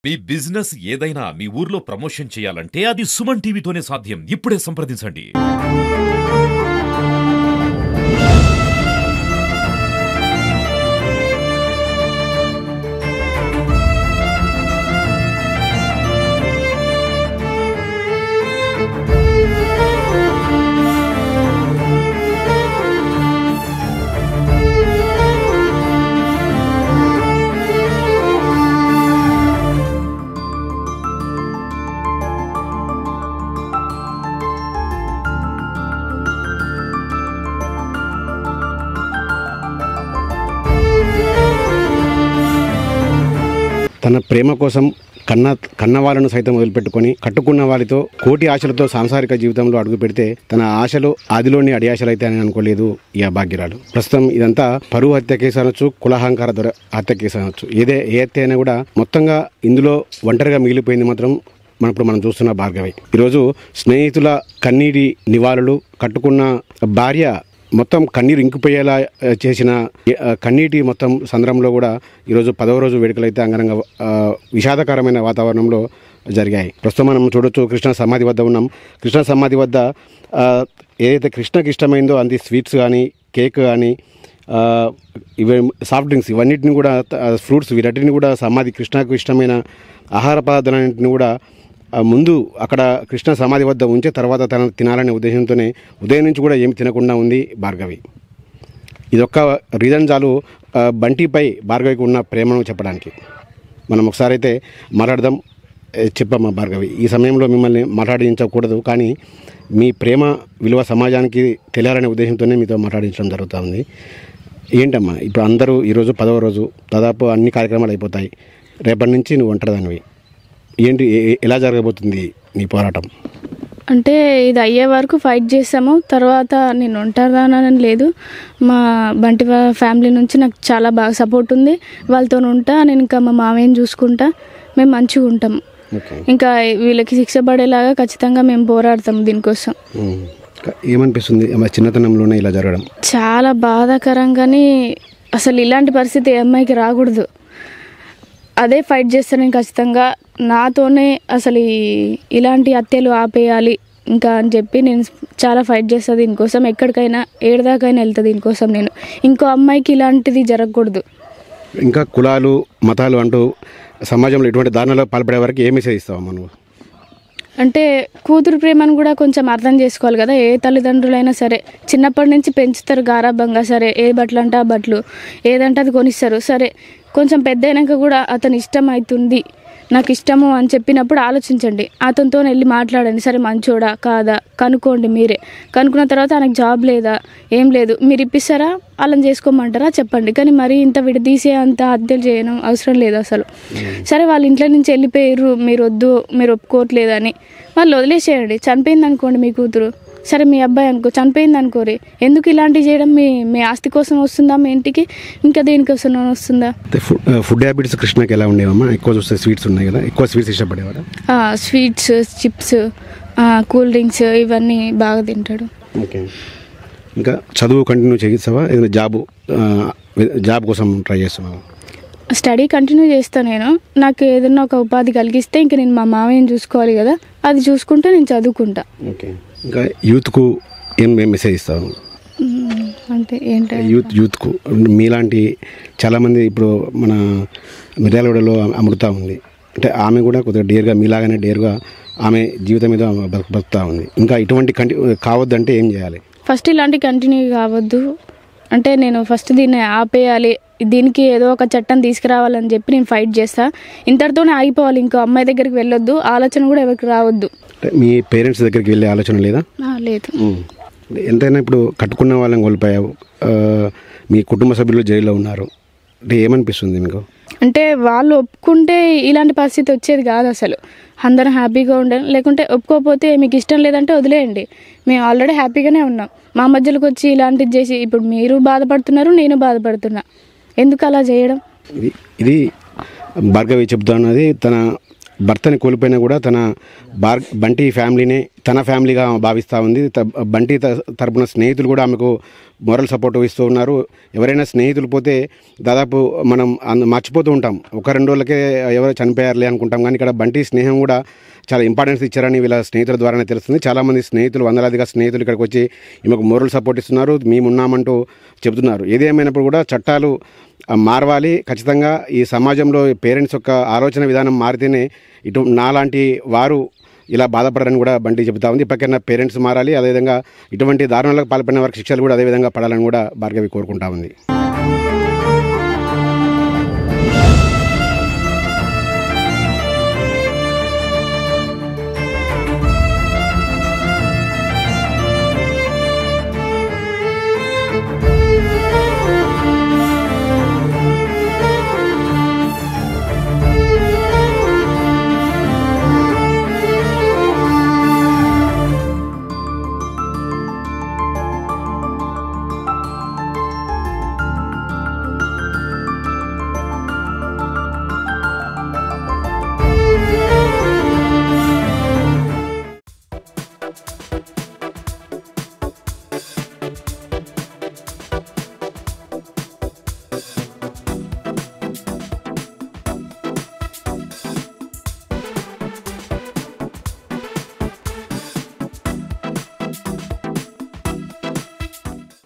మీ business ఏదైనా మీ ఊర్లో promotion చేయాలంటే అది సుమన్ టీవీతోనే సాధ్యం. ఇప్పుడే సంప్రదించండి. తన ప్రేమ కోసం కన్న వాళ్ళను సైతం వదిలిపెట్టుకొని కట్టుకున్న వారితో కోటి ఆశలతో సాంసారిక జీవితంలో అడుగు పెడితే తన ఆశలు ఆదిలోని అడియాశలు అయితే అని అనుకోలేదు ఈ అభాగ్యురాలు. ప్రస్తుతం ఇదంతా పరువు హత్య కేసు అనొచ్చు, కులహంకార హత్య కేసు అనొచ్చు. ఏ హత్య అయినా కూడా మొత్తంగా ఇందులో ఒంటరిగా మిగిలిపోయింది మాత్రం మనం చూస్తున్న భార్గవి. ఈరోజు స్నేహితుల కన్నీటి నివాళులు, కట్టుకున్న భార్య మొత్తం కన్నీరు ఇంకిపోయేలా చేసిన కన్నీటి మొత్తం సంద్రంలో కూడా ఈరోజు 10వ రోజు వేడుకలైతే అంగరంగ విషాదకరమైన వాతావరణంలో జరిగాయి. ప్రస్తుతం మనం చూడొచ్చు, కృష్ణ సమాధి వద్ద ఉన్నాం. కృష్ణ సమాధి వద్ద ఏదైతే కృష్ణకి ఇష్టమైందో అంది స్వీట్స్ కానీ, కేక్ కానీ, ఇవి సాఫ్ట్ డ్రింక్స్, ఇవన్నిటిని కూడా, ఫ్రూట్స్, వీటన్నిటిని కూడా కృష్ణకు ఇష్టమైన ఆహార పదార్థాలన్నింటిని కూడా ముందు అక్కడ కృష్ణ సమాధి వద్ద ఉంచే తర్వాత తన తినాలనే ఉద్దేశంతోనే ఉదయం నుంచి కూడా ఏమి తినకుండా ఉంది భార్గవి. ఇదొక్క రీజన్ చాలు బంటిపై భార్గవికి ఉన్న ప్రేమను చెప్పడానికి. మనం ఒకసారి అయితే మాట్లాడదాం. చెప్పమ్మా భార్గవి, ఈ సమయంలో మిమ్మల్ని మాట్లాడించకూడదు, కానీ మీ ప్రేమ విలువ సమాజానికి తెలియాలనే ఉద్దేశంతోనే మీతో మాట్లాడించడం జరుగుతూ ఉంది. ఏంటమ్మా, ఇప్పుడు అందరూ ఈరోజు 10వ రోజు, దాదాపు అన్ని కార్యక్రమాలు అయిపోతాయి. రేపటి నుంచి నువ్వు ఒంటరిదానివి. ఏంటి, ఎలా జరగబోతుంది నీ పోరాటం? అంటే ఇది అయ్యే వరకు ఫైట్ చేస్తాము. తర్వాత నేను ఉంటానని లేదు. మా బంటి ఫ్యామిలీ నుంచి నాకు చాలా బాగా సపోర్ట్ ఉంది. వాళ్ళతో ఉంటా నేను. ఇంకా మా మామయ్యని చూసుకుంటా. మేము మంచిగా ఉంటాం. ఇంకా వీళ్ళకి శిక్ష పడేలాగా ఖచ్చితంగా మేము పోరాడతాం దీనికోసం. ఏమనిపిస్తుంది చిన్నతనంలోనే ఇలా జరగడం? చాలా బాధాకరంగానే. అసలు ఇలాంటి పరిస్థితి ఏ అమ్మాయికి రాకూడదు. అదే ఫైట్ చేస్తాను నేను ఖచ్చితంగా. నాతోనే అసలు ఇలాంటి హత్యలు ఆపేయాలి ఇంకా అని చెప్పి నేను చాలా ఫైట్ చేస్తాను దీనికోసం. ఎక్కడికైనా ఏడదాకైనా వెళ్తుంది దీనికోసం నేను. ఇంకో అమ్మాయికి ఇలాంటిది జరగకూడదు. ఇంకా కులాలు, మతాలు అంటూ సమాజంలో ఇటువంటి దారుణాలు పాల్పడే వరకు ఏ మెసేజ్ ఇస్తావమ్మా నువ్వు? అంటే కూతురు ప్రేమను కూడా కొంచెం అర్థం చేసుకోవాలి కదా. ఏ తల్లిదండ్రులైనా సరే చిన్నప్పటి నుంచి పెంచుతారు గారాబంగా. సరే, ఏ బట్టలు అంటే ఆ బట్టలు, ఏదంటే అది కొనిస్తారు. సరే, కొంచెం పెద్ద అయినాక కూడా అతను ఇష్టం అవుతుంది, నాకు ఇష్టము అని చెప్పినప్పుడు ఆలోచించండి. అతనితో వెళ్ళి మాట్లాడండి. సరే, మంచోడా కాదా కనుక్కోండి. మీరే కనుక్కున్న తర్వాత ఆయనకు జాబ్ లేదా, ఏం లేదు, మీరు ఇప్పిస్తారా, వాళ్ళని చేసుకోమంటారా చెప్పండి. కానీ మరి ఇంత విడదీసే అంత హత్యలు చేయడం అవసరం లేదు అసలు. సరే, వాళ్ళ ఇంట్లో నుంచి వెళ్ళిపోయారు, మీరు వద్దు, మీరు ఒప్పుకోవట్లేదని వాళ్ళు వదిలేసేయండి. చనిపోయింది అనుకోండి మీ కూతురు, సరే మీ అబ్బాయి అనుకో, చనిపోయింది అనుకోరి. ఎందుకు ఇలాంటివి చేయడం? మీ ఆస్తి కోసం వస్తుందా మీ ఇంటికి? ఇంకా దేనికోసం వస్తుందా? ఫుడ్ హ్యాబిట్స్ కృష్ణకి ఎలా ఉండేవమ్మా? ఎక్కువ చూస్తే స్వీట్స్ ఉన్నాయి కదా, ఎక్కువ స్వీట్స్ ఇష్టపడేవాడు? స్వీట్స్, చిప్స్, కూల్ డ్రింక్స్ ఇవన్నీ బాగా తింటాడు. ఓకే. ఇంకా చదువు కంటిన్యూ చేస్తావా? ఏదైనా జాబ్ కోసం ట్రై చేస్తున్నావా? స్టడీ కంటిన్యూ చేస్తాను నేను. నాకు ఏదైనా ఒక ఉపాధి కలిగిస్తే ఇంకా నేను మా మామయ్యని చూసుకోవాలి కదా, అది చూసుకుంటే నేను చదువుకుంటా. ఓకే. ఇంకా యూత్కు ఏం మెసేజ్ ఇస్తావు? అంటే ఏంటంటే యూత్కు మీలాంటి చాలామంది ఇప్పుడు మన మిర్యాలగూడలో అమృత ఉంది. అంటే ఆమె కూడా కొద్దిగా డేర్గా, మీలాగానే డేర్గా ఆమె జీవితం మీద బతుకుతూ ఉంది. ఇంకా ఇటువంటి కావద్దంటే ఏం చేయాలి? ఫస్ట్ ఇలాంటి కంటిన్యూ కావద్దు అంటే నేను ఫస్ట్ దీన్ని ఆపేయాలి, దీనికి ఏదో ఒక చట్టం తీసుకురావాలని చెప్పి నేను ఫైట్ చేస్తా. ఇంతటితోనే ఆగిపోవాలి. ఇంకో అమ్మాయి దగ్గరికి వెళ్ళొద్దు, ఆలోచన కూడా ఎవరికి రావద్దు. మీ పేరెంట్స్ దగ్గరికి వెళ్ళే ఆలోచన లేదా? లేదు. ఎంతైనా ఇప్పుడు కట్టుకున్న వాళ్ళని కోల్పోయావు, మీ కుటుంబ సభ్యులు జైల్లో ఉన్నారు, అంటే ఏమనిపిస్తుంది మీకు? అంటే వాళ్ళు ఒప్పుకుంటే ఇలాంటి పరిస్థితి వచ్చేది కాదు అసలు. అందరం హ్యాపీగా ఉండాలి. లేకుంటే ఒప్పుకోకపోతే మీకు ఇష్టం లేదంటే వదిలేయండి. మేము ఆల్రెడీ హ్యాపీగానే ఉన్నాం. మా మధ్యలోకి వచ్చి ఇలాంటిది చేసి ఇప్పుడు మీరు బాధపడుతున్నారు, నేను బాధపడుతున్నా. ఎందుకు అలా చేయడం? ఇది భార్గవి చెప్తున్నది తన భర్తని కోల్పోయినా కూడా తన బంటి ఫ్యామిలీనే తన ఫ్యామిలీగా భావిస్తూ ఉంది. బంటి తరపున స్నేహితులు కూడా ఆమెకు మోరల్ సపోర్ట్ ఇస్తూ ఉన్నారు. ఎవరైనా స్నేహితులు పోతే దాదాపు మనం మర్చిపోతూ ఉంటాం, 1-2 రోజులకే ఎవరో చనిపోయారులే అనుకుంటాం. కానీ ఇక్కడ బంటి స్నేహం కూడా చాలా ఇంపార్టెన్స్ ఇచ్చారని వీళ్ళ స్నేహితుల ద్వారానే తెలుస్తుంది. చాలామంది స్నేహితులు, వందలాదిగా స్నేహితులు ఇక్కడికి వచ్చి ఈమెకు మోరల్ సపోర్ట్ ఇస్తున్నారు, మేమున్నామంటూ చెబుతున్నారు. ఏదేమైనప్పుడు కూడా చట్టాలు మారవాలి. ఖచ్చితంగా ఈ సమాజంలో పేరెంట్స్ యొక్క ఆలోచన విధానం మారితేనే ఇటు నాలాంటి వారు ఇలా బాధపడరని కూడా బంటి చెబుతా ఉంది. ఇప్పటికైనా పేరెంట్స్ మారాలి. అదేవిధంగా ఇటువంటి దారుణాలకు పాల్పడిన వారికి శిక్షలు కూడా అదేవిధంగా పడాలని కూడా భార్గవి కోరుకుంటా ఉంది.